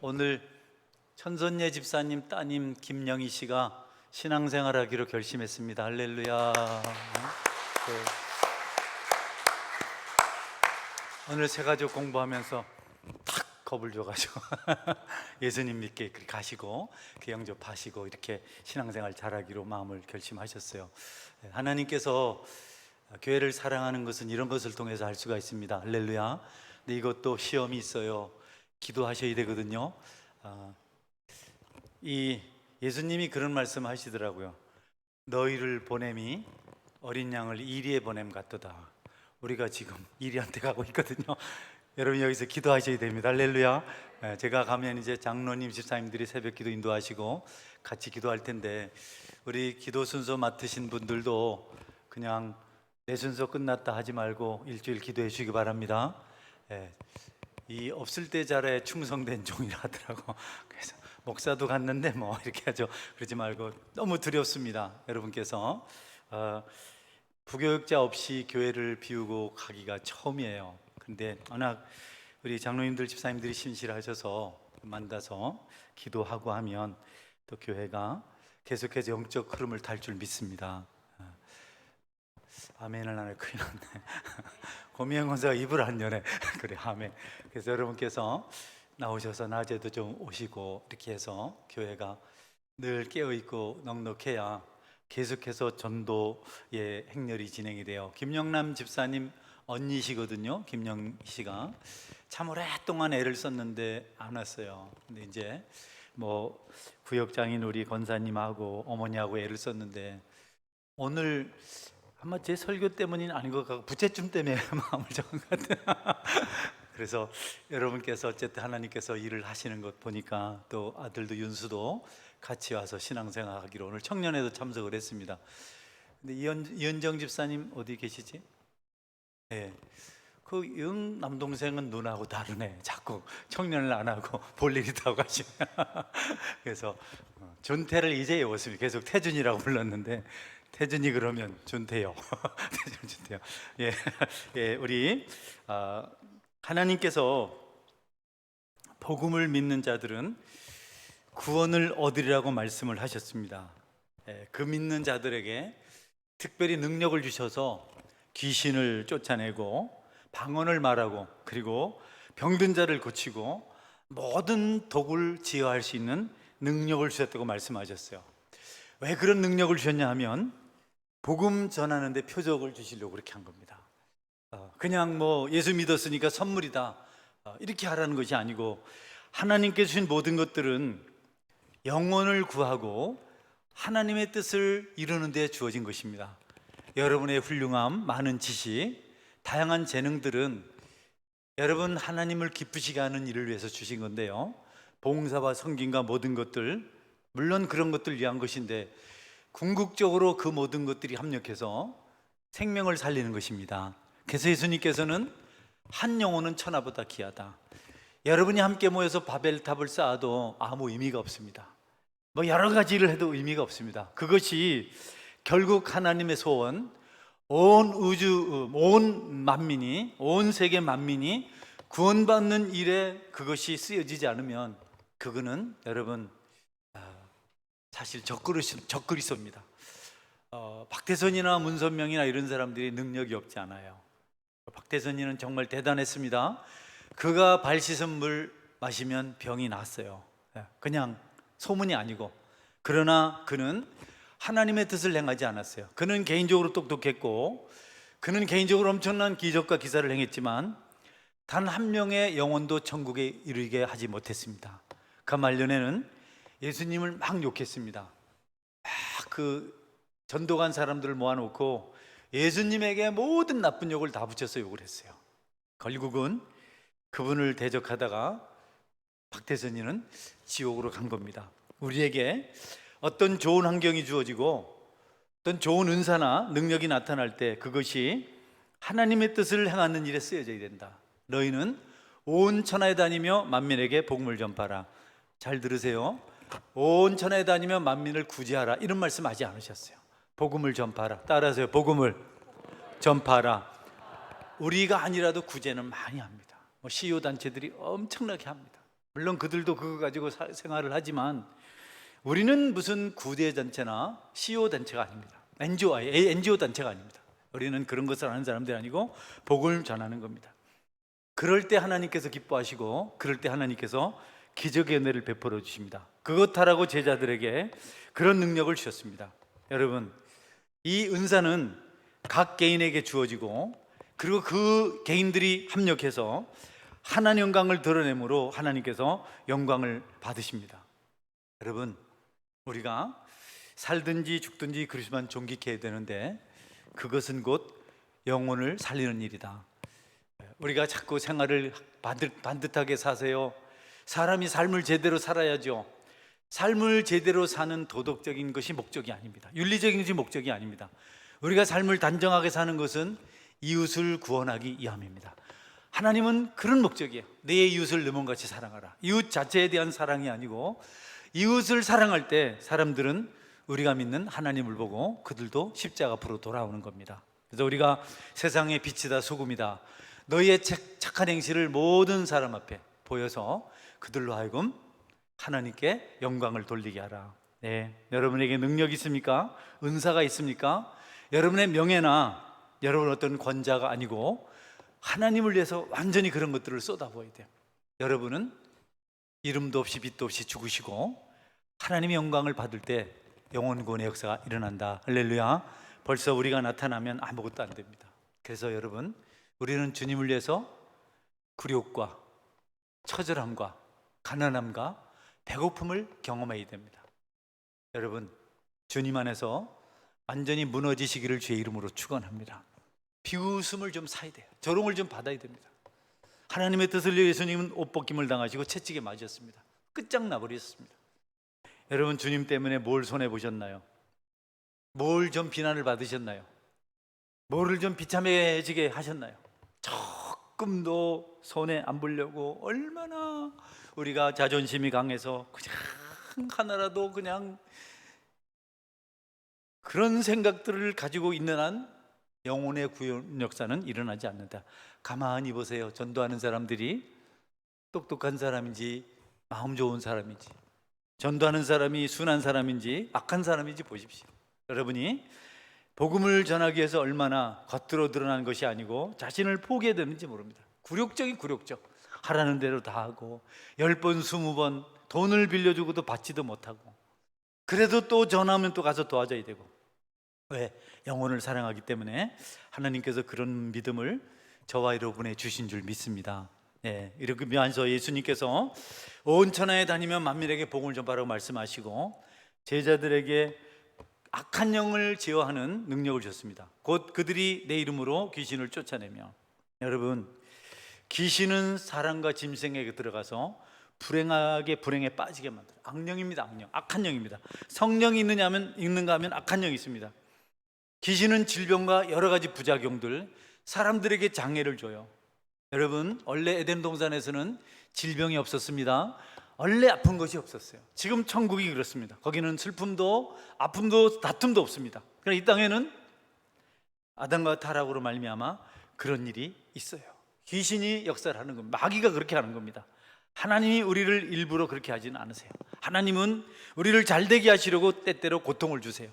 오늘 천선예 집사님 따님 김영희 씨가 신앙생활하기로 결심했습니다. 할렐루야. 네. 오늘 새가족 공부하면서 탁 겁을 줘가지고 예수님 믿게 그렇게 가시고 개영 접하시고 이렇게 신앙생활 잘하기로 마음을 결심하셨어요. 하나님께서 교회를 사랑하는 것은 이런 것을 통해서 할 수가 있습니다. 할렐루야. 근데 이것도 시험이 있어요. 기도하셔야 되거든요. 이 예수님이 그런 말씀 하시더라고요. 너희를 보냄이 어린 양을 이리에 보냄 같도다. 우리가 지금 이리한테 가고 있거든요. 여러분 여기서 기도하셔야 됩니다. 할렐루야. 제가 가면 이제 장로님, 집사님들이 새벽 기도 인도하시고 같이 기도할 텐데, 우리 기도 순서 맡으신 분들도 그냥 내 순서 끝났다 하지 말고 일주일 기도해 주시기 바랍니다. 이 없을 때 잘해 충성된 종이라 하더라고. 그래서 목사도 갔는데 뭐 이렇게 하죠. 그러지 말고, 너무 두렵습니다. 여러분께서 부교육자 없이 교회를 비우고 가기가 처음이에요. 근데 워낙 우리 장로님들, 집사님들이 신실하셔서 만나서 기도하고 하면 또 교회가 계속해서 영적 흐름을 탈 줄 믿습니다. 아멘을 안 해, 큰일 났네. 고미영 권사가 입을 안 여네. 그래, 아멘. 그래서 여러분께서 나오셔서 낮에도 좀 오시고 이렇게 해서 교회가 늘 깨어있고 넉넉해야 계속해서 전도의 행렬이 진행이 돼요. 김영남 집사님 언니시거든요. 김영 씨가 참 오랫동안 애를 썼는데 안 왔어요. 근데 이제 뭐 구역장인 우리 권사님하고 어머니하고 애를 썼는데, 오늘 아마 제 설교 때문이 아닌 것 같고 부채춤 때문에 마음을 정한 것 같아요. 그래서 여러분께서 어쨌든 하나님께서 일을 하시는 것 보니까 또 아들도 윤수도 같이 와서 신앙생활 하기로 오늘 청년회도 참석을 했습니다. 근데 이현정 집사님 어디 계시지? 네. 그 영 남동생은 누나하고 다르네. 자꾸 청년을 안 하고 볼 일 있다고 하시네. 그래서 준태를 이제 외웠습니다. 계속 태준이라고 불렀는데 태준이 그러면 준태요. 태준 준태요. 예, 예, 우리 하나님께서 복음을 믿는 자들은 구원을 얻으리라고 말씀을 하셨습니다. 그 믿는 자들에게 특별히 능력을 주셔서 귀신을 쫓아내고 방언을 말하고 그리고 병든 자를 고치고 모든 독을 제어할 수 있는 능력을 주셨다고 말씀하셨어요. 왜 그런 능력을 주셨냐 하면 복음 전하는데 표적을 주시려고 그렇게 한 겁니다. 그냥 뭐 예수 믿었으니까 선물이다 이렇게 하라는 것이 아니고, 하나님께 주신 모든 것들은 영혼을 구하고 하나님의 뜻을 이루는 데 주어진 것입니다. 여러분의 훌륭함, 많은 지식, 다양한 재능들은 여러분 하나님을 기쁘시게 하는 일을 위해서 주신 건데요, 봉사와 섬김과 모든 것들, 물론 그런 것들 위한 것인데 궁극적으로 그 모든 것들이 합력해서 생명을 살리는 것입니다. 그래서 예수님께서는 한 영혼은 천하보다 귀하다. 여러분이 함께 모여서 바벨탑을 쌓아도 아무 의미가 없습니다. 뭐 여러 가지 일을 해도 의미가 없습니다. 그것이 결국 하나님의 소원, 온 우주, 온 만민이, 온 세계 만민이 구원받는 일에 그것이 쓰여지지 않으면 그거는 여러분 사실 적그리스도입니다. 박태선이나 문선명이나 이런 사람들이 능력이 없지 않아요. 박태선이는 정말 대단했습니다. 그가 발 씻은 물 마시면 병이 났어요. 그냥 소문이 아니고. 그러나 그는 하나님의 뜻을 행하지 않았어요. 그는 개인적으로 똑똑했고 그는 개인적으로 엄청난 기적과 기사를 행했지만 단 한 명의 영혼도 천국에 이르게 하지 못했습니다. 그 말년에는 예수님을 막 욕했습니다. 막 그 전도 간 사람들을 모아놓고 예수님에게 모든 나쁜 욕을 다 붙여서 욕을 했어요. 결국은 그분을 대적하다가 박태선이는 지옥으로 간 겁니다. 우리에게 어떤 좋은 환경이 주어지고 어떤 좋은 은사나 능력이 나타날 때 그것이 하나님의 뜻을 행하는 일에 쓰여져야 된다. 너희는 온 천하에 다니며 만민에게 복음을 전파하라. 잘 들으세요. 온 천하에 다니며 만민을 구제하라, 이런 말씀 하지 않으셨어요. 복음을 전파하라. 따라하세요. 복음을 전파하라. 우리가 아니라도 구제는 많이 합니다. CEO 단체들이 엄청나게 합니다. 물론 그들도 그거 가지고 생활을 하지만 우리는 무슨 구제단체나 CO 단체가 아닙니다. NGO 단체가 아닙니다. 우리는 그런 것을 아는 사람들이 아니고 복음을 전하는 겁니다. 그럴 때 하나님께서 기뻐하시고 그럴 때 하나님께서 기적의 은혜를 베풀어 주십니다. 그것 하라고 제자들에게 그런 능력을 주셨습니다. 여러분, 이 은사는 각 개인에게 주어지고 그리고 그 개인들이 합력해서 하나님 영광을 드러내므로 하나님께서 영광을 받으십니다. 여러분, 우리가 살든지 죽든지 그리스도만 존귀케 해야 되는데 그것은 곧 영혼을 살리는 일이다. 우리가 자꾸 생활을 반듯하게 사세요. 사람이 삶을 제대로 살아야죠. 삶을 제대로 사는 도덕적인 것이 목적이 아닙니다. 윤리적인 것이 목적이 아닙니다. 우리가 삶을 단정하게 사는 것은 이웃을 구원하기 위함입니다. 하나님은 그런 목적이에요. 내 이웃을 내 몸같이 사랑하라. 이웃 자체에 대한 사랑이 아니고 이웃을 사랑할 때 사람들은 우리가 믿는 하나님을 보고 그들도 십자가 앞으로 돌아오는 겁니다. 그래서 우리가 세상의 빛이다 소금이다. 너희의 착한 행실을 모든 사람 앞에 보여서 그들로 하여금 하나님께 영광을 돌리게 하라. 네, 여러분에게 능력이 있습니까? 은사가 있습니까? 여러분의 명예나 여러분 어떤 권자가 아니고 하나님을 위해서 완전히 그런 것들을 쏟아부어야 돼요. 여러분은 이름도 없이 빛도 없이 죽으시고 하나님의 영광을 받을 때 영혼 구원의 역사가 일어난다. 할렐루야. 벌써 우리가 나타나면 아무것도 안 됩니다. 그래서 여러분, 우리는 주님을 위해서 굴욕과 처절함과 가난함과 배고픔을 경험해야 됩니다. 여러분, 주님 안에서 완전히 무너지시기를 주의 이름으로 축원합니다. 비웃음을 좀 사야 돼요. 조롱을 좀 받아야 됩니다. 하나님의 뜻을 위해 예수님은 옷벗김을 당하시고 채찍에 맞으셨습니다. 끝장나 버리셨습니다. 여러분, 주님 때문에 뭘 손해보셨나요? 뭘 좀 비난을 받으셨나요? 뭐를 좀 비참해지게 하셨나요? 조금도 손해 안 보려고 얼마나 우리가 자존심이 강해서 그냥 하나라도 그냥 그런 생각들을 가지고 있는 한 영혼의 구원 역사는 일어나지 않는다. 가만히 보세요. 전도하는 사람들이 똑똑한 사람인지 마음 좋은 사람인지, 전도하는 사람이 순한 사람인지 악한 사람인지 보십시오. 여러분이 복음을 전하기 위해서 얼마나 겉으로 드러나는 것이 아니고 자신을 포기해야 되는지 모릅니다. 굴욕적인 굴욕적. 하라는 대로 다 하고 10번 20번 돈을 빌려주고도 받지도 못하고 그래도 또 전하면 또 가서 도와줘야 되고. 왜? 영혼을 사랑하기 때문에 하나님께서 그런 믿음을 저와 여러분에 주신 줄 믿습니다. 이렇게 면서 예수님께서 온 천하에 다니며 만민에게 복음을 전파라고 말씀하시고 제자들에게 악한 영을 제어하는 능력을 주셨습니다. 곧 그들이 내 이름으로 귀신을 쫓아내며. 여러분, 귀신은 사람과 짐승에게 들어가서 불행에 빠지게 만들어요. 악령입니다. 악령, 악한 영입니다. 성령이 있는가 하면 악한 영이 있습니다. 귀신은 질병과 여러 가지 부작용들, 사람들에게 장애를 줘요. 여러분, 원래 에덴 동산에서는 질병이 없었습니다. 원래 아픈 것이 없었어요. 지금 천국이 그렇습니다. 거기는 슬픔도 아픔도 다툼도 없습니다. 그러나 이 땅에는 아담과 타락으로 말미암아 그런 일이 있어요. 귀신이 역사를 하는 겁니다. 마귀가 그렇게 하는 겁니다. 하나님이 우리를 일부러 그렇게 하지는 않으세요. 하나님은 우리를 잘되게 하시려고 때때로 고통을 주세요.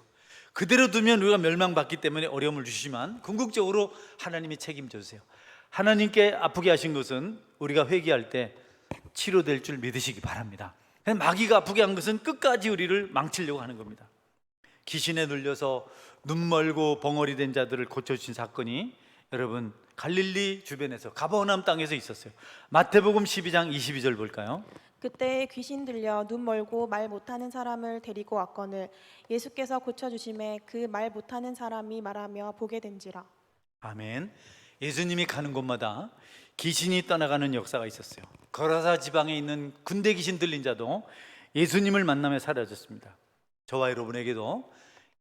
그대로 두면 우리가 멸망받기 때문에 어려움을 주시지만 궁극적으로 하나님이 책임져 주세요. 하나님께 아프게 하신 것은 우리가 회개할 때 치료될 줄 믿으시기 바랍니다. 마귀가 아프게 한 것은 끝까지 우리를 망치려고 하는 겁니다. 귀신에 눌려서 눈 멀고 벙어리 된 자들을 고쳐주신 사건이 여러분 갈릴리 주변에서 가버나움 땅에서 있었어요. 마태복음 12장 22절 볼까요? 그때 귀신 들려 눈 멀고 말 못하는 사람을 데리고 왔거늘 예수께서 고쳐주심에 그 말 못하는 사람이 말하며 보게 된지라. 아멘. 예수님이 가는 곳마다 귀신이 떠나가는 역사가 있었어요. 거라사 지방에 있는 군대 귀신 들린 자도 예수님을 만나며 사라졌습니다. 저와 여러분에게도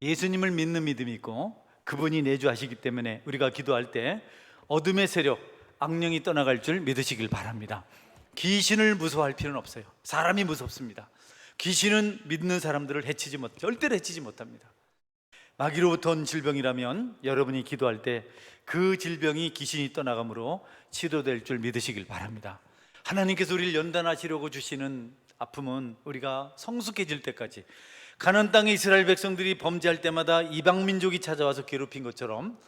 예수님을 믿는 믿음이 있고 그분이 내주하시기 때문에 우리가 기도할 때 어둠의 세력, 악령이 떠나갈 줄 믿으시길 바랍니다. 귀신을 무서워할 필요는 없어요. 사람이 무섭습니다. 귀신은 믿는 사람들을 절대로 해치지 못합니다. 마귀로부터 온 질병이라면 여러분이 기도할 때 그 질병이 귀신이 떠나감으로 치료될 줄 믿으시길 바랍니다. 하나님께서 우리를 연단하시려고 주시는 아픔은 우리가 성숙해질 때까지, 가나안 땅의 이스라엘 백성들이 범죄할 때마다 이방 민족이 찾아와서 괴롭힌 것처럼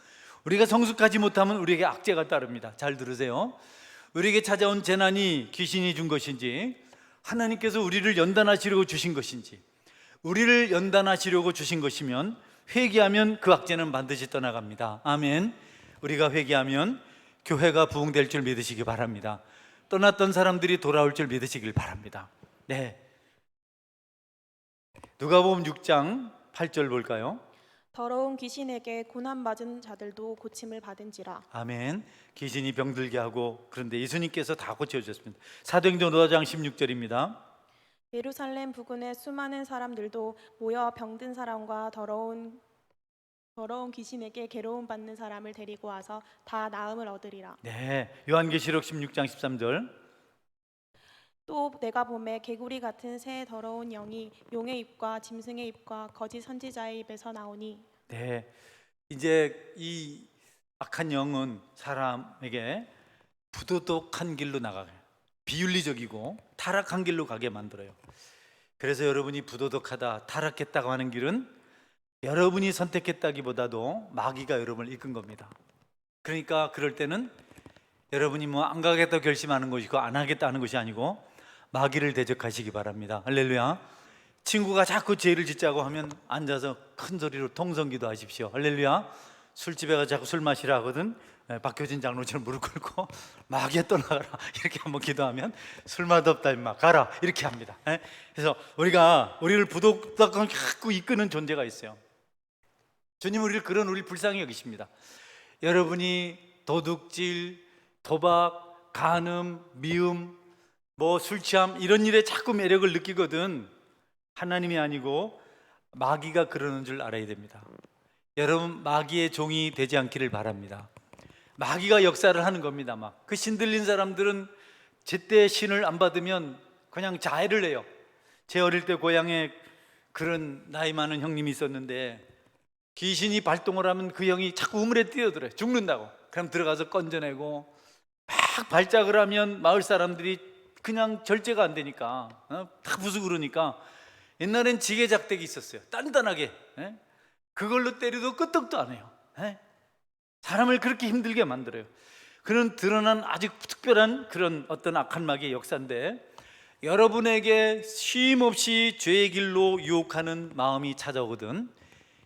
우리가 성숙하지 못하면 우리에게 악재가 따릅니다. 잘 들으세요. 우리에게 찾아온 재난이 귀신이 준 것인지, 하나님께서 우리를 연단하시려고 주신 것인지, 우리를 연단하시려고 주신 것이면 회개하면 그 악재는 반드시 떠나갑니다. 아멘. 우리가 회개하면 교회가 부흥될 줄 믿으시기 바랍니다. 떠났던 사람들이 돌아올 줄 믿으시길 바랍니다. 네. 누가복음 6장 8절 볼까요? 더러운 귀신에게 고난받은 자들도 고침을 받은지라. 아멘. 귀신이 병들게 하고, 그런데 예수님께서 다 고쳐주셨습니다. 사도행전 5장 16절입니다. 예루살렘 부근의 수많은 사람들도 모여 병든 사람과 더러운 귀신에게 괴로움 받는 사람을 데리고 와서 다 나음을 얻으리라. 네. 요한계시록 16장 13절. 또 내가 보매 개구리 같은 새 더러운 영이 용의 입과 짐승의 입과 거짓 선지자의 입에서 나오니. 네. 이제 이 악한 영은 사람에게 부도덕한 길로 나가게, 비윤리적이고 타락한 길로 가게 만들어요. 그래서 여러분이 부도덕하다, 타락했다고 하는 길은 여러분이 선택했다기보다도 마귀가 여러분을 이끈 겁니다. 그러니까 그럴 때는 여러분이 뭐 안 가겠다고 결심하는 것이고 안 하겠다 하는 것이 아니고 마귀를 대적하시기 바랍니다. 할렐루야. 친구가 자꾸 죄를 짓자고 하면 앉아서 큰 소리로 통성기도 하십시오. 할렐루야. 술집에 가서 자꾸 술 마시라 하거든. 박효진 장로처럼 무릎 꿇고 마귀야 떠나가라 이렇게 한번 기도하면 술 맛없다 임마 가라 이렇게 합니다. 그래서 우리를 부도덕하게 자꾸 이끄는 존재가 있어요. 주님 우리를 불쌍히 여기십니다. 여러분이 도둑질, 도박, 간음, 미움, 술 취함 이런 일에 자꾸 매력을 느끼거든 하나님이 아니고 마귀가 그러는 줄 알아야 됩니다. 여러분 마귀의 종이 되지 않기를 바랍니다. 마귀가 역사를 하는 겁니다. 막 그 신들린 사람들은 제때 신을 안 받으면 그냥 자해를 해요. 제 어릴 때 고향에 그런 나이 많은 형님이 있었는데 귀신이 발동을 하면 그 형이 자꾸 우물에 뛰어들어요. 죽는다고. 그럼 들어가서 건져내고 막 발작을 하면 마을 사람들이 그냥 절제가 안 되니까 다 부수고 그러니까 옛날엔 지게작대기 있었어요. 단단하게. 그걸로 때려도 끄떡도 안 해요. 사람을 그렇게 힘들게 만들어요. 그런 드러난 아주 특별한 그런 어떤 악한 마귀의 역사인데, 여러분에게 쉼없이 죄의 길로 유혹하는 마음이 찾아오거든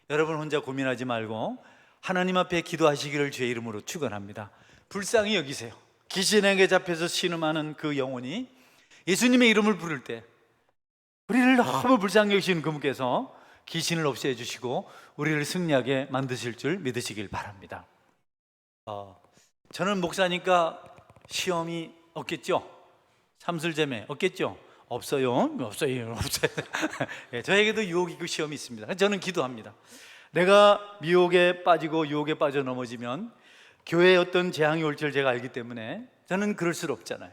여러분 혼자 고민하지 말고 하나님 앞에 기도하시기를 주의 이름으로 축원합니다. 불쌍히 여기세요. 귀신에게 잡혀서 신음하는 그 영혼이 예수님의 이름을 부를 때 우리를 너무 불쌍히 여기시는 그분께서 귀신을 없애 주시고 우리를 승리하게 만드실 줄 믿으시길 바랍니다. 저는 목사니까 시험이 없겠죠? 삼술제매 없겠죠? 없어요. 예, 저에게도 유혹이 있고 시험이 있습니다. 저는 기도합니다. 내가 미혹에 빠지고 유혹에 빠져 넘어지면 교회에 어떤 재앙이 올 줄 제가 알기 때문에 저는 그럴 수 없잖아요.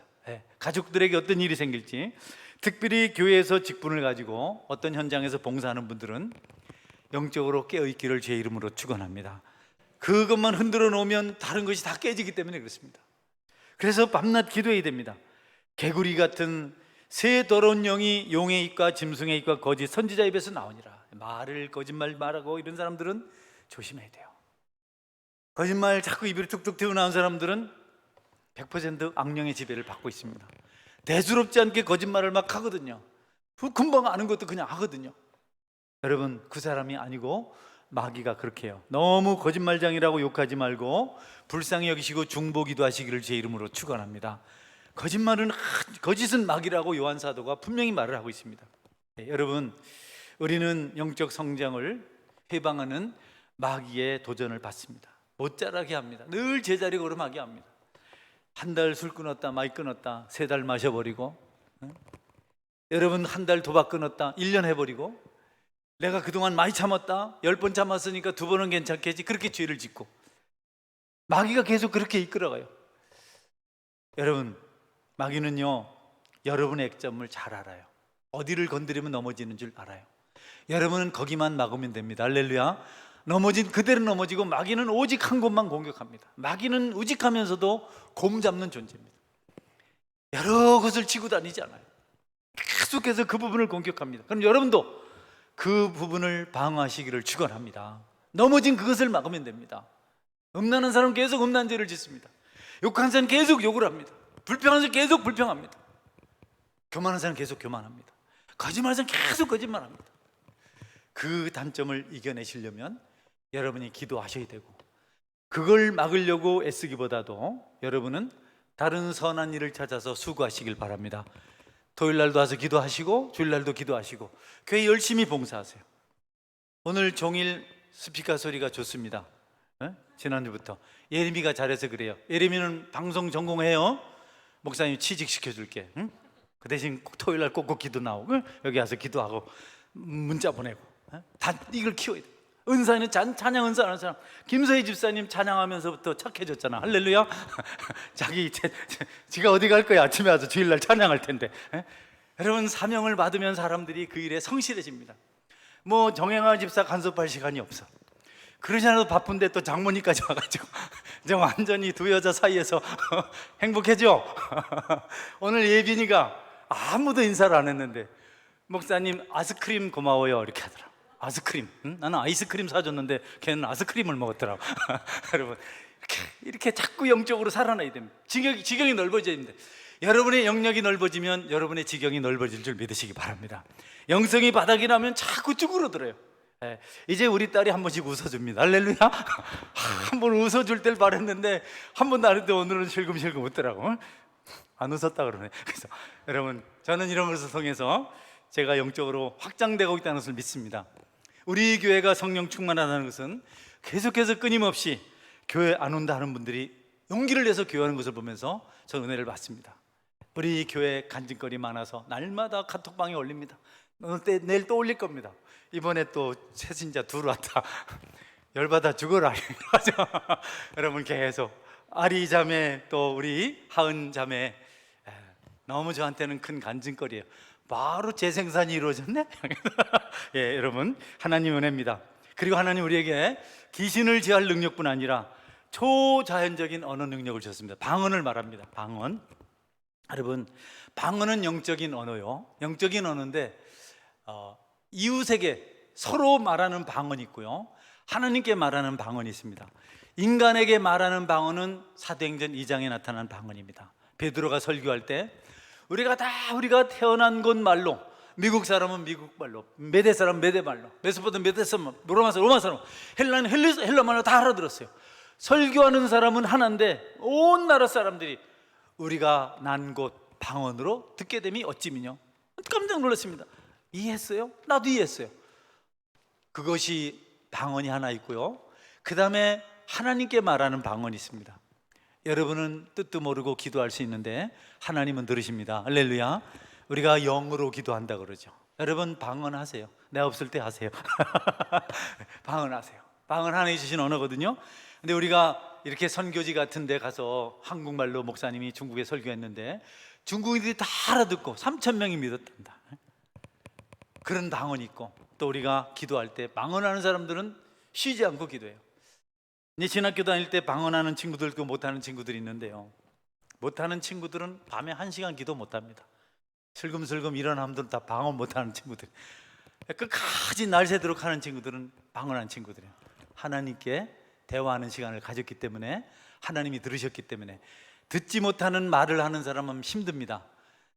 가족들에게 어떤 일이 생길지, 특별히 교회에서 직분을 가지고 어떤 현장에서 봉사하는 분들은 영적으로 깨어있기를 주의 이름으로 축원합니다. 그것만 흔들어 놓으면 다른 것이 다 깨지기 때문에 그렇습니다. 그래서 밤낮 기도해야 됩니다. 개구리 같은 새 더러운 영이 용의 입과 짐승의 입과 거짓 선지자 입에서 나오니라. 말을 거짓말 말하고 이런 사람들은 조심해야 돼요. 거짓말 자꾸 입으로 툭툭 튀어나온 사람들은 100% 악령의 지배를 받고 있습니다. 대수롭지 않게 거짓말을 막 하거든요. 금방 아는 것도 그냥 하거든요. 여러분 그 사람이 아니고 마귀가 그렇게 해요. 너무 거짓말장이라고 욕하지 말고 불쌍히 여기시고 중보기도 하시기를 제 이름으로 축원합니다. 거짓은 마귀라고 요한 사도가 분명히 말을 하고 있습니다. 여러분 우리는 영적 성장을 해방하는 마귀의 도전을 받습니다. 못 자라게 합니다. 늘 제자리 걸음하게 합니다. 한 달 술 끊었다, 많이 끊었다, 3달 마셔버리고, 여러분 한 달 도박 끊었다, 1년 해버리고, 내가 그동안 많이 참았다, 10번 참았으니까 2번은 괜찮겠지, 그렇게 죄를 짓고 마귀가 계속 그렇게 이끌어가요. 여러분 마귀는요 여러분의 액점을 잘 알아요. 어디를 건드리면 넘어지는 줄 알아요. 여러분은 거기만 막으면 됩니다. 할렐루야. 넘어진 그대로 넘어지고 마귀는 오직 한 곳만 공격합니다. 마귀는 우직하면서도 곰 잡는 존재입니다. 여러 것을 지고 다니잖아요. 계속해서 그 부분을 공격합니다. 그럼 여러분도 그 부분을 방어하시기를 축원합니다. 넘어진 그것을 막으면 됩니다. 음란한 사람은 계속 음란 죄를 짓습니다. 욕하는 사람은 계속 욕을 합니다. 불평하는 사람은 계속 불평합니다. 교만한 사람은 계속 교만합니다. 거짓말하는 사람은 계속 거짓말합니다. 그 단점을 이겨내시려면 여러분이 기도하셔야 되고, 그걸 막으려고 애쓰기보다도 여러분은 다른 선한 일을 찾아서 수고하시길 바랍니다. 토요일 날도 와서 기도하시고 주일 날도 기도하시고 교회 열심히 봉사하세요. 오늘 종일 스피커 소리가 좋습니다. 지난주부터 예림이가 잘해서 그래요. 예림이는 방송 전공해요. 목사님 취직시켜줄게. 그 대신 토요일 날 꼭꼭 기도 나오고 여기 와서 기도하고 문자 보내고. 다 이걸 키워야 돼. 은사는 찬양 은사하는 사람. 김서희 집사님 찬양하면서부터 착해졌잖아. 할렐루야. 지가 어디 갈 거야. 아침에 와서 주일날 찬양할 텐데. 여러분, 사명을 받으면 사람들이 그 일에 성실해집니다. 뭐 정행아 집사 간섭할 시간이 없어. 그러지 않아도 바쁜데 또 장모님까지 와가지고 이제 완전히 두 여자 사이에서 행복해져. 오늘 예빈이가 아무도 인사를 안 했는데 목사님 아이스크림 고마워요 이렇게 하더라. 아이스크림. 나는 아이스크림 사줬는데 걔는 아이스크림을 먹었더라고. 여러분, 이렇게 자꾸 영적으로 살아나야 됩니다. 지경이 넓어져야 됩니다. 여러분의 영역이 넓어지면 여러분의 지경이 넓어질 줄 믿으시기 바랍니다. 영성이 바닥이 나면 자꾸 쭈그러들어요. 이제 우리 딸이 한 번씩 웃어줍니다. 할렐루야. 한 번 웃어줄 때를 바랬는데 한 번도 안 했는데 오늘은 실금실금 웃더라고. 안 웃었다 그러네. 그래서 여러분, 저는 이런 것을 통해서 제가 영적으로 확장되고 있다는 것을 믿습니다. 우리 교회가 성령 충만하다는 것은 계속해서 끊임없이 교회 안 온다 하는 분들이 용기를 내서 교회하는 것을 보면서 저는 은혜를 받습니다. 우리 교회 간증거리 많아서 날마다 카톡방에 올립니다. 내일 또 올릴 겁니다. 이번에 또 새신자 둘 왔다. 열받아 죽어라. 여러분, 계속 아리 자매 또 우리 하은 자매, 너무 저한테는 큰 간증거리예요. 바로 재생산이 이루어졌네. 예, 여러분, 하나님 은혜입니다. 그리고 하나님 우리에게 귀신을 제할 능력뿐 아니라 초자연적인 언어 능력을 주셨습니다. 방언을 말합니다. 방언. 여러분, 방언은 영적인 언어요. 영적인 언어인데 이웃에게 서로 말하는 방언이 있고요, 하나님께 말하는 방언이 있습니다. 인간에게 말하는 방언은 사도행전 2장에 나타난 방언입니다. 베드로가 설교할 때 우리가 태어난 곳 말로, 미국 사람은 미국 말로, 메대 사람은 메대 말로, 메소포타미아 메대 사람, 로마 사람, 헬라는 헬라 말로 다 알아들었어요. 설교하는 사람은 하나인데 온 나라 사람들이 우리가 난 곳 방언으로 듣게 됨이 어찌미뇨. 깜짝 놀랐습니다. 이해했어요? 나도 이해했어요. 그것이 방언이 하나 있고요, 그 다음에 하나님께 말하는 방언이 있습니다. 여러분은 뜻도 모르고 기도할 수 있는데 하나님은 들으십니다. 할렐루야. 우리가 영으로 기도한다 그러죠. 여러분, 방언하세요. 내가 없을 때 하세요. 방언하세요. 방언 하나님 주신 언어거든요. 근데 우리가 이렇게 선교지 같은 데 가서 한국말로 목사님이 중국에 설교했는데 중국인들이 다 알아듣고 3,000명이 믿었단다. 그런 방언이 있고, 또 우리가 기도할 때 방언하는 사람들은 쉬지 않고 기도해요. 이제 신학교 다닐 때 방언하는 친구들 있고 못하는 친구들이 있는데요, 못하는 친구들은 밤에 1시간 기도 못합니다. 슬금슬금 일어나면 다 방언 못하는 친구들, 끝까지 날 새도록 하는 친구들은 방언하는 친구들이에요. 하나님께 대화하는 시간을 가졌기 때문에, 하나님이 들으셨기 때문에. 듣지 못하는 말을 하는 사람은 힘듭니다.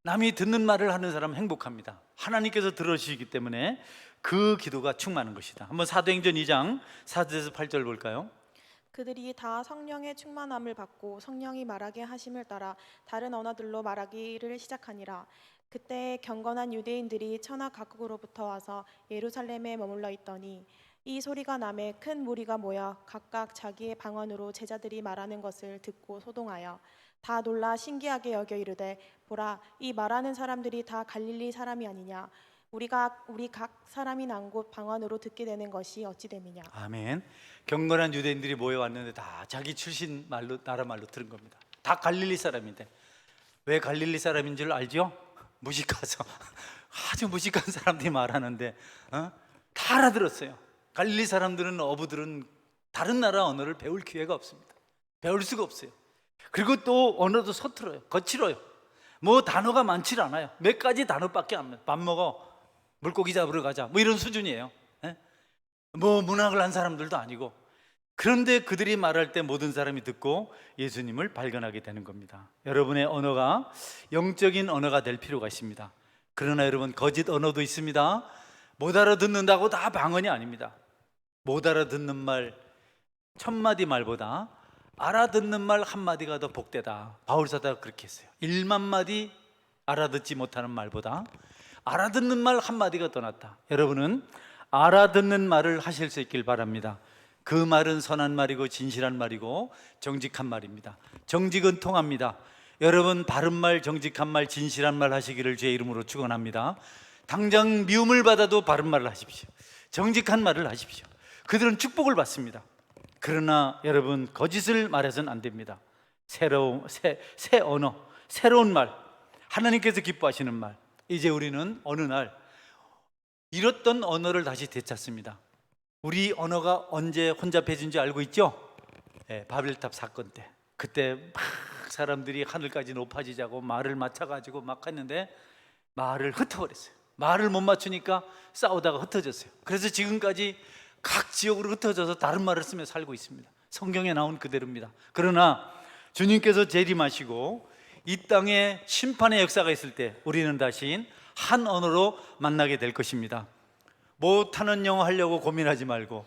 남이 듣는 말을 하는 사람은 행복합니다. 하나님께서 들으시기 때문에 그 기도가 충만한 것이다. 한번 사도행전 2장 4절에서 8절 볼까요? 그들이 다 성령의 충만함을 받고 성령이 말하게 하심을 따라 다른 언어들로 말하기를 시작하니라. 그때 경건한 유대인들이 천하 각국으로부터 와서 예루살렘에 머물러 있더니 이 소리가 나매 큰 무리가 모여 각각 자기의 방언으로 제자들이 말하는 것을 듣고 소동하여 다 놀라 신기하게 여겨 이르되, 보라, 이 말하는 사람들이 다 갈릴리 사람이 아니냐? 우리 각 사람이 난 곳 방언으로 듣게 되는 것이 어찌 됨이냐? 아멘. 경건한 유대인들이 모여왔는데 다 자기 출신 말로, 나라 말로 들은 겁니다. 다 갈릴리 사람인데. 왜 갈릴리 사람인 줄 알죠? 무식해서. 아주 무식한 사람들이 말하는데 다 알아들었어요. 갈릴리 사람들은, 어부들은 다른 나라 언어를 배울 기회가 없습니다. 배울 수가 없어요. 그리고 또 언어도 서툴어요. 거칠어요. 뭐 단어가 많지 않아요. 몇 가지 단어밖에 안 나요. 밥 먹어, 물고기 잡으러 가자, 뭐 이런 수준이에요. 예? 뭐 문학을 한 사람들도 아니고. 그런데 그들이 말할 때 모든 사람이 듣고 예수님을 발견하게 되는 겁니다. 여러분의 언어가 영적인 언어가 될 필요가 있습니다. 그러나 여러분, 거짓 언어도 있습니다. 못 알아듣는다고 다 방언이 아닙니다. 못 알아듣는 말 1000마디 말보다 알아듣는 말 한마디가 더 복되다. 바울사도가 그렇게 했어요. 1만 마디 알아듣지 못하는 말보다 알아듣는 말 한마디가 더 낫다. 여러분은 알아듣는 말을 하실 수 있길 바랍니다. 그 말은 선한 말이고 진실한 말이고 정직한 말입니다. 정직은 통합니다. 여러분, 바른 말, 정직한 말, 진실한 말 하시기를 주의 이름으로 축원합니다. 당장 미움을 받아도 바른 말을 하십시오. 정직한 말을 하십시오. 그들은 축복을 받습니다. 그러나 여러분, 거짓을 말해서는 안 됩니다. 새 언어, 새로운 말, 하나님께서 기뻐하시는 말. 이제 우리는 어느 날 잃었던 언어를 다시 되찾습니다. 우리 언어가 언제 혼잡해진 줄 알고 있죠? 바벨탑 사건 때. 그때 막 사람들이 하늘까지 높아지자고 말을 맞춰가지고 막 했는데 말을 흩어버렸어요. 말을 못 맞추니까 싸우다가 흩어졌어요. 그래서 지금까지 각 지역으로 흩어져서 다른 말을 쓰며 살고 있습니다. 성경에 나온 그대로입니다. 그러나 주님께서 재림하시고 이 땅에 심판의 역사가 있을 때 우리는 다시 한 언어로 만나게 될 것입니다. 못하는 영어 하려고 고민하지 말고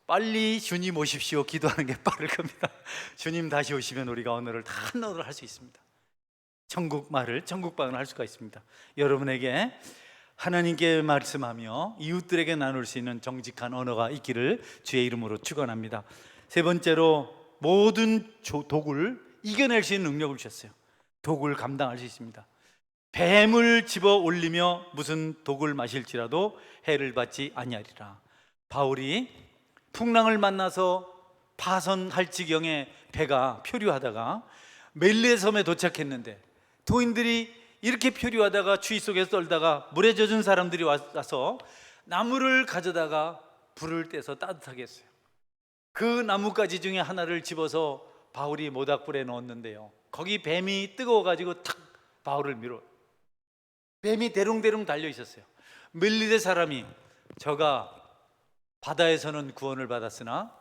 빨리 주님 오십시오 기도하는 게 빠를 겁니다. 주님 다시 오시면 우리가 언어를 다 한 언어를 할 수 있습니다. 천국 말을, 천국 방언을 할 수가 있습니다. 여러분에게 하나님께 말씀하며 이웃들에게 나눌 수 있는 정직한 언어가 있기를 주의 이름으로 축원합니다. 세 번째로, 모든 독을 이겨낼 수 있는 능력을 주셨어요. 독을 감당할 수 있습니다. 뱀을 집어 올리며 무슨 독을 마실지라도 해를 받지 아니하리라. 바울이 풍랑을 만나서 파선할 지경에 배가 표류하다가 멜리의 섬에 도착했는데 도인들이 이렇게 표류하다가 추위 속에서 떨다가 물에 젖은 사람들이 와서 나무를 가져다가 불을 떼서 따뜻하게 했어요. 그 나뭇가지 중에 하나를 집어서 바울이 모닥불에 넣었는데요, 거기 뱀이 뜨거워가지고 탁 바울을 밀어. 뱀이 대롱대롱 달려 있었어요. 멜리데 사람이 저가 바다에서는 구원을 받았으나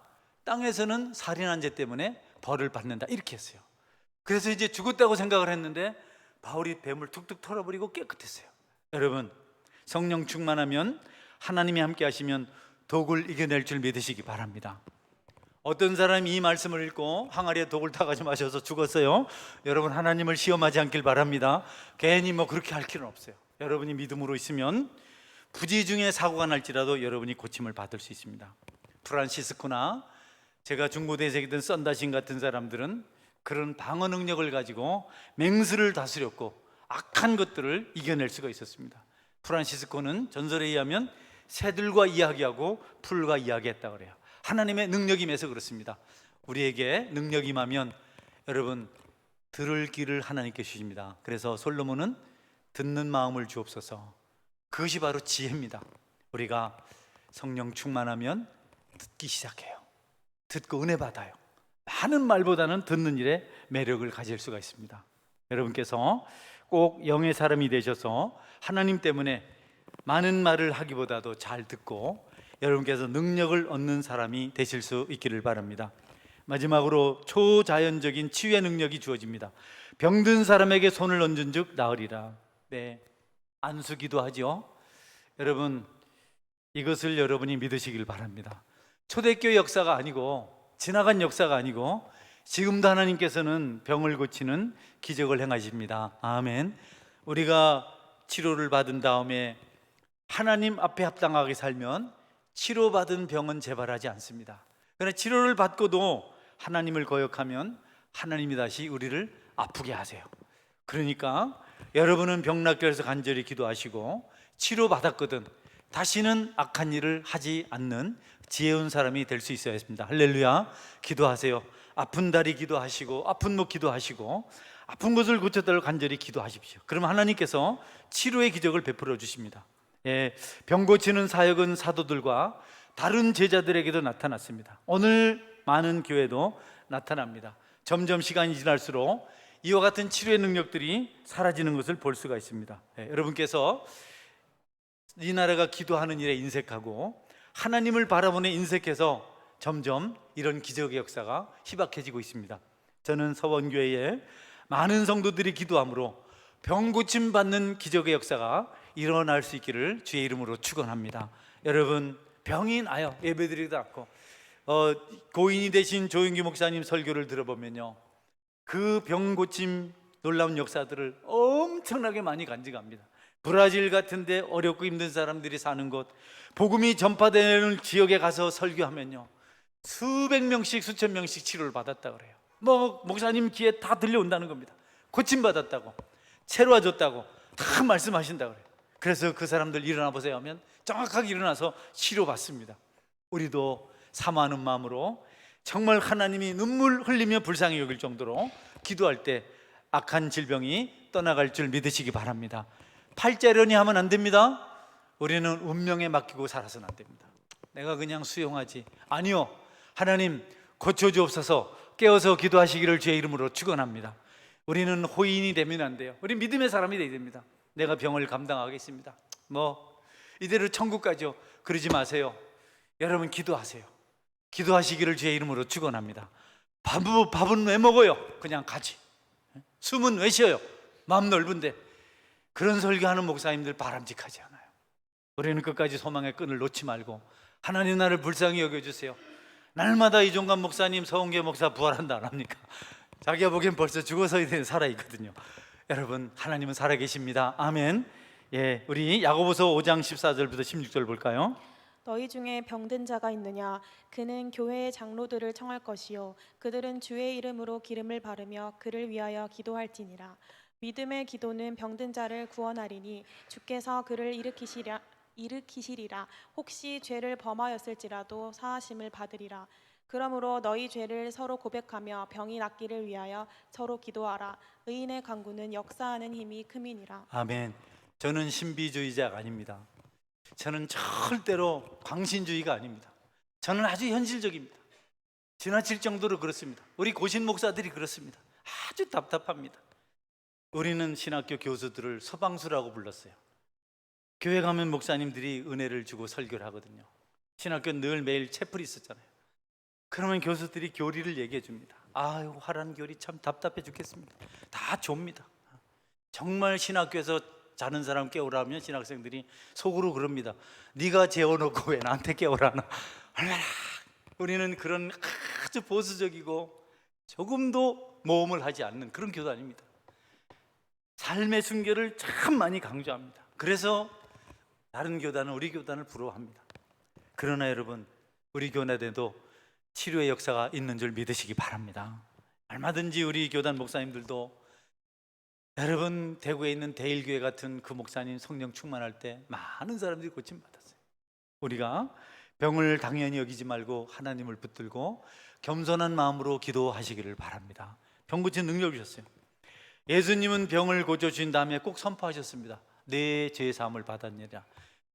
땅에서는 살인한 죄 때문에 벌을 받는다, 이렇게 했어요. 그래서 이제 죽었다고 생각을 했는데 바울이 뱀을 툭툭 털어버리고 깨끗했어요. 여러분, 성령 충만하면, 하나님이 함께 하시면 독을 이겨낼 줄 믿으시기 바랍니다. 어떤 사람이 이 말씀을 읽고 항아리에 독을 타가지고 마셔서 죽었어요. 여러분, 하나님을 시험하지 않길 바랍니다. 괜히 뭐 그렇게 할 필요는 없어요. 여러분이 믿음으로 있으면 부지 중에 사고가 날지라도 여러분이 고침을 받을 수 있습니다. 프란시스코나 제가 중고대에서 읽던 썬다신 같은 사람들은 그런 방어 능력을 가지고 맹수를 다스렸고 악한 것들을 이겨낼 수가 있었습니다. 프란시스코는 전설에 의하면 새들과 이야기하고 풀과 이야기했다고 그래요. 하나님의 능력이 임해서 그렇습니다. 우리에게 능력이 임하면 여러분, 들을 귀를 하나님께 주십니다. 그래서 솔로몬은 듣는 마음을 주옵소서, 그것이 바로 지혜입니다. 우리가 성령 충만하면 듣기 시작해요. 듣고 은혜 받아요. 많은 말보다는 듣는 일에 매력을 가질 수가 있습니다. 여러분께서 꼭 영의 사람이 되셔서 하나님 때문에 많은 말을 하기보다도 잘 듣고 여러분께서 능력을 얻는 사람이 되실 수 있기를 바랍니다. 마지막으로, 초자연적인 치유의 능력이 주어집니다. 병든 사람에게 손을 얹은 즉 나으리라. 네, 안수기도 하죠. 여러분, 이것을 여러분이 믿으시길 바랍니다. 초대교회 역사가 아니고, 지나간 역사가 아니고, 지금도 하나님께서는 병을 고치는 기적을 행하십니다. 아멘. 우리가 치료를 받은 다음에 하나님 앞에 합당하게 살면 치료받은 병은 재발하지 않습니다. 그러나 치료를 받고도 하나님을 거역하면 하나님이 다시 우리를 아프게 하세요. 그러니까 여러분은 병낫게 간절히 기도하시고 치료받았거든 다시는 악한 일을 하지 않는 지혜로운 사람이 될 수 있어야 했습니다. 할렐루야. 기도하세요. 아픈 다리 기도하시고 아픈 목 기도하시고 아픈 것을 고쳐달라고 간절히 기도하십시오. 그러면 하나님께서 치료의 기적을 베풀어 주십니다. 병 고치는 사역은 사도들과 다른 제자들에게도 나타났습니다. 오늘 많은 교회도 나타납니다. 점점 시간이 지날수록 이와 같은 치료의 능력들이 사라지는 것을 볼 수가 있습니다. 여러분께서 이 나라가 기도하는 일에 인색하고 하나님을 바라보는 인색해서 점점 이런 기적의 역사가 희박해지고 있습니다. 저는 서원교회에 많은 성도들이 기도함으로 병 고침 받는 기적의 역사가 일어날 수 있기를 주의 이름으로 축원합니다. 여러분, 병이 나요. 예배드리기도 않고 고인이 되신 조영기 목사님 설교를 들어보면요, 그 병 고침 놀라운 역사들을 엄청나게 많이 간직합니다. 브라질 같은데 어렵고 힘든 사람들이 사는 곳, 복음이 전파되는 지역에 가서 설교하면요, 수백 명씩 수천 명씩 치료를 받았다 그래요. 목사님 귀에 다 들려온다는 겁니다. 고침 받았다고, 채로워졌다고 다 말씀하신다 그래요. 그래서 그 사람들 일어나 보세요 하면 정확하게 일어나서 치료받습니다. 우리도 사모하는 마음으로 정말 하나님이 눈물 흘리며 불쌍히 여길 정도로 기도할 때 악한 질병이 떠나갈 줄 믿으시기 바랍니다. 팔자련이 하면 안 됩니다. 우리는 운명에 맡기고 살아서는 안 됩니다. 내가 그냥 수용하지. 아니요, 하나님 고쳐주옵소서 깨어서 기도하시기를 주의 이름으로 축원합니다. 우리는 호인이 되면 안 돼요. 우리 믿음의 사람이 되어야 됩니다. 내가 병을 감당하겠습니다, 이대로 천국 가죠. 그러지 마세요. 여러분, 기도하세요. 기도하시기를 주의 이름으로 축원합니다. 밥은 왜 먹어요? 그냥 가지. 숨은 왜 쉬어요? 마음 넓은데. 그런 설교하는 목사님들 바람직하지 않아요. 우리는 끝까지 소망의 끈을 놓지 말고 하나님 나를 불쌍히 여겨주세요. 날마다 이종관 목사님, 서은계 목사 부활한다 안 합니까? 자기가 보기엔 벌써 죽어서 살아있거든요. 여러분, 하나님은 살아계십니다. 아멘. 우리 야고보서 5장 14절부터 16절 볼까요? 너희 중에 병든 자가 있느냐? 그는 교회의 장로들을 청할 것이요 그들은 주의 이름으로 기름을 바르며 그를 위하여 기도할지니라. 믿음의 기도는 병든 자를 구원하리니 주께서 그를 일으키시리라. 혹시 죄를 범하였을지라도 사하심을 받으리라. 그러므로 너희 죄를 서로 고백하며 병이 낫기를 위하여 서로 기도하라. 의인의 간구는 역사하는 힘이 큼이니라. 아멘. 저는 신비주의자가 아닙니다. 저는 절대로 광신주의가 아닙니다. 저는 아주 현실적입니다. 지나칠 정도로 그렇습니다. 우리 고신 목사들이 그렇습니다. 아주 답답합니다. 우리는 신학교 교수들을 서방수라고 불렀어요. 교회 가면 목사님들이 은혜를 주고 설교를 하거든요. 신학교 늘 매일 채플이 있었잖아요. 그러면 교수들이 교리를 얘기해 줍니다. 아유, 화란 교리 참 답답해 죽겠습니다. 다 좁니다. 정말 신학교에서 자는 사람 깨우라면 신학생들이 속으로 그럽니다. 네가 재워놓고 왜 나한테 깨우라나. 얼마나. 우리는 그런 아주 보수적이고 조금도 모험을 하지 않는 그런 교단입니다. 삶의 순결을 참 많이 강조합니다. 그래서 다른 교단은 우리 교단을 부러워합니다. 그러나 여러분, 우리 교단에도 치료의 역사가 있는 줄 믿으시기 바랍니다. 얼마든지 우리 교단 목사님들도, 여러분, 대구에 있는 대일교회 같은 그 목사님 성령 충만할 때 많은 사람들이 고침받았어요. 우리가 병을 당연히 여기지 말고 하나님을 붙들고 겸손한 마음으로 기도하시기를 바랍니다. 병 고친 능력을 주셨어요. 예수님은 병을 고쳐주신 다음에 꼭 선포하셨습니다. 내 죄 사함을 받았느니라.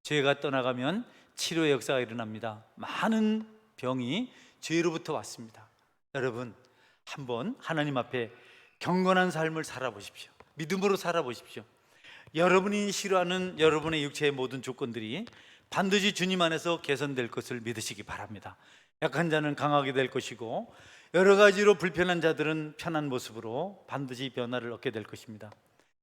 죄가 떠나가면 치료의 역사가 일어납니다. 많은 병이 죄로부터 왔습니다. 여러분, 한번 하나님 앞에 경건한 삶을 살아보십시오. 믿음으로 살아보십시오. 여러분이 싫어하는 여러분의 육체의 모든 조건들이 반드시 주님 안에서 개선될 것을 믿으시기 바랍니다. 약한 자는 강하게 될 것이고 여러 가지로 불편한 자들은 편한 모습으로 반드시 변화를 얻게 될 것입니다.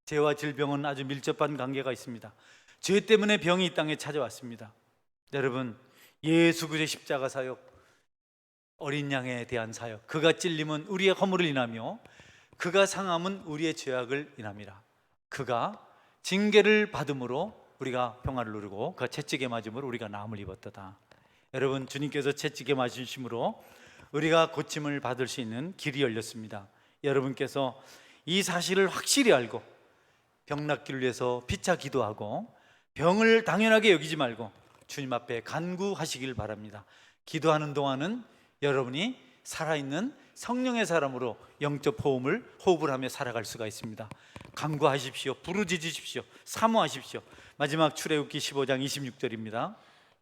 죄와 질병은 아주 밀접한 관계가 있습니다. 죄 때문에 병이 이 땅에 찾아왔습니다. 여러분, 예수 그리스도의 십자가 사역, 어린 양에 대한 사역, 그가 찔림은 우리의 허물을 인하며 그가 상함은 우리의 죄악을 인함이라. 그가 징계를 받음으로 우리가 평화를 누리고 그가 채찍에 맞음으로 우리가 나음을 입었도다. 여러분, 주님께서 채찍에 맞으심으로 우리가 고침을 받을 수 있는 길이 열렸습니다. 여러분께서 이 사실을 확실히 알고 병 낫기를 위해서 피차 기도하고 병을 당연하게 여기지 말고 주님 앞에 간구하시길 바랍니다. 기도하는 동안은 여러분이 살아있는 성령의 사람으로 영적 호흡을 하며 살아갈 수가 있습니다. 간구하십시오. 부르짖으십시오. 사모하십시오. 마지막 출애굽기 15장 26절입니다.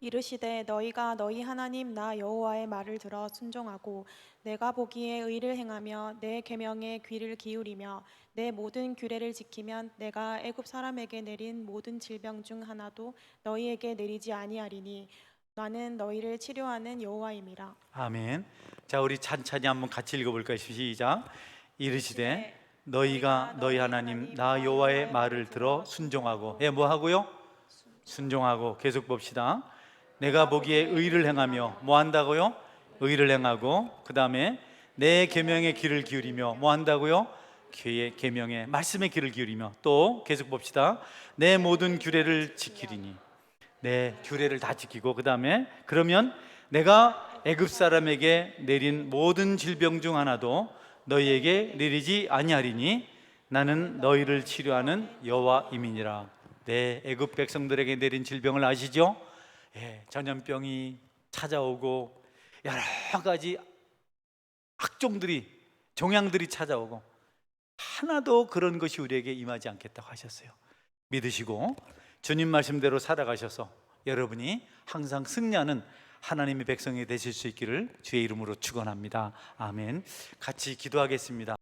이르시되 너희가 너희 하나님 나 여호와의 말을 들어 순종하고 내가 보기에 의를 행하며 내 계명에 귀를 기울이며 내 모든 규례를 지키면 내가 애굽 사람에게 내린 모든 질병 중 하나도 너희에게 내리지 아니하리니 나는 너희를 치료하는 여호와임이라. 아멘. 자, 우리 찬찬히 한번 같이 읽어볼까요? 시작. 이르시되 너희가 너희 하나님 나 여호와의 말을 들어 순종하고, 뭐 하고요? 순종하고. 계속 봅시다. 내가 보기에 의를 행하며 뭐 한다고요? 의를 행하고, 그 다음에 내 계명에 귀를 기울이며 뭐 한다고요? 그의 계명에, 말씀에 귀를 기울이며, 또 계속 봅시다. 내 모든 규례를 지키리니, 내 규례를 다 지키고, 그 다음에 그러면 내가 애굽 사람에게 내린 모든 질병 중 하나도 너희에게 내리지 아니하리니 나는 너희를 치료하는 여호와임이니라. 네, 애굽 백성들에게 내린 질병을 아시죠? 전염병이 찾아오고 여러 가지 악종들이, 종양들이 찾아오고 하나도 그런 것이 우리에게 임하지 않겠다고 하셨어요. 믿으시고 주님 말씀대로 살아가셔서 여러분이 항상 승리하는 하나님의 백성이 되실 수 있기를 주의 이름으로 축원합니다. 아멘. 같이 기도하겠습니다.